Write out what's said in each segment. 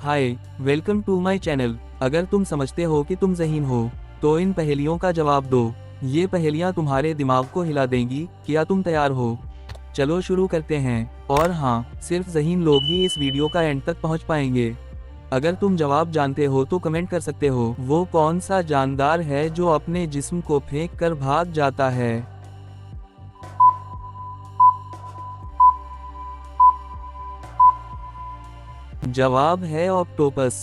Hi, welcome to my channel. अगर तुम समझते हो कि तुम ज़हीन हो, तो इन पहेलियों का जवाब दो। ये पहेलियाँ तुम्हारे दिमाग को हिला देंगी। क्या तुम तैयार हो? चलो शुरू करते हैं। और हाँ, सिर्फ ज़हीन लोग ही इस वीडियो का एंड तक पहुँच पाएंगे। अगर तुम जवाब जानते हो तो कमेंट कर सकते हो। वो कौन सा जानदार है जो अपने जिस्म को फेंक कर भाग जाता है? जवाब है ऑक्टोपस।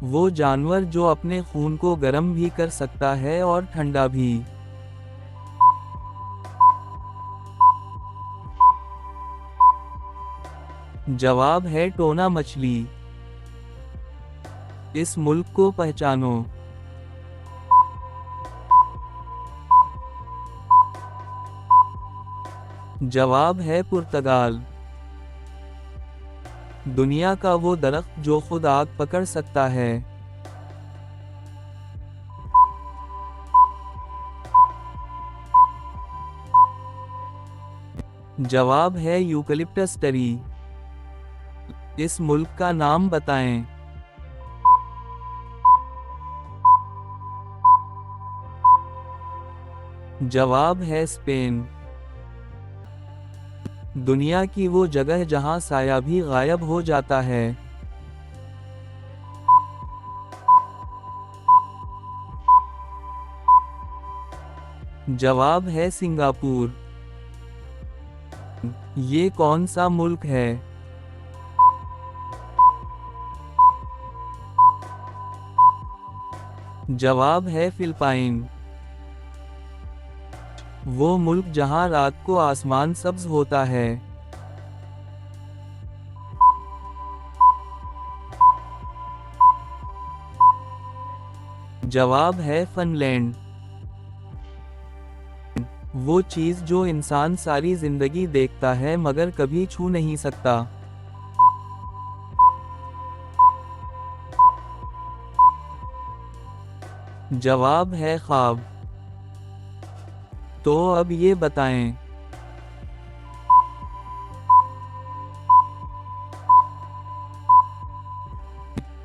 वो जानवर जो अपने खून को गर्म भी कर सकता है और ठंडा भी। जवाब है टोना मछली। इस मुल्क को पहचानो। जवाब है पुर्तगाल। दुनिया का वो दरख्त जो खुद आग पकड़ सकता है। जवाब है यूकलिप्टस ट्री। इस मुल्क का नाम बताएं। जवाब है स्पेन। दुनिया की वो जगह जहां साया भी गायब हो जाता है। जवाब है सिंगापुर। ये कौन सा मुल्क है? जवाब है फिलिपाइन। वो मुल्क जहां रात को आसमान सब्ज होता है। जवाब है फिनलैंड। वो चीज जो इंसान सारी जिंदगी देखता है मगर कभी छू नहीं सकता। जवाब है ख्वाब। तो अब ये बताएं।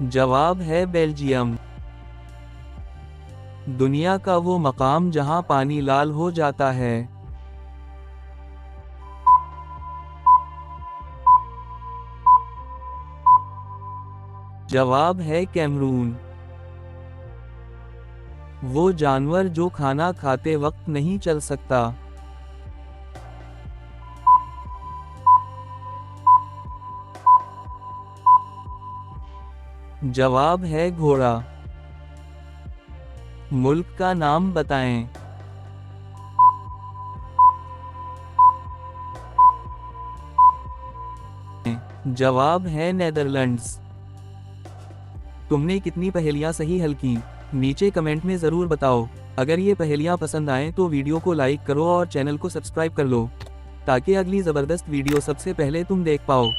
जवाब है बेल्जियम। दुनिया का वो मकाम जहां पानी लाल हो जाता है। जवाब है कैमरून। वो जानवर जो खाना खाते वक्त नहीं चल सकता। जवाब है घोड़ा। मुल्क का नाम बताएं। जवाब है नेदरलैंड्स। तुमने कितनी पहेलियां सही हल की? नीचे कमेंट में ज़रूर बताओ। अगर ये पहेलियां पसंद आएं तो वीडियो को लाइक करो और चैनल को सब्सक्राइब कर लो, ताकि अगली ज़बरदस्त वीडियो सबसे पहले तुम देख पाओ।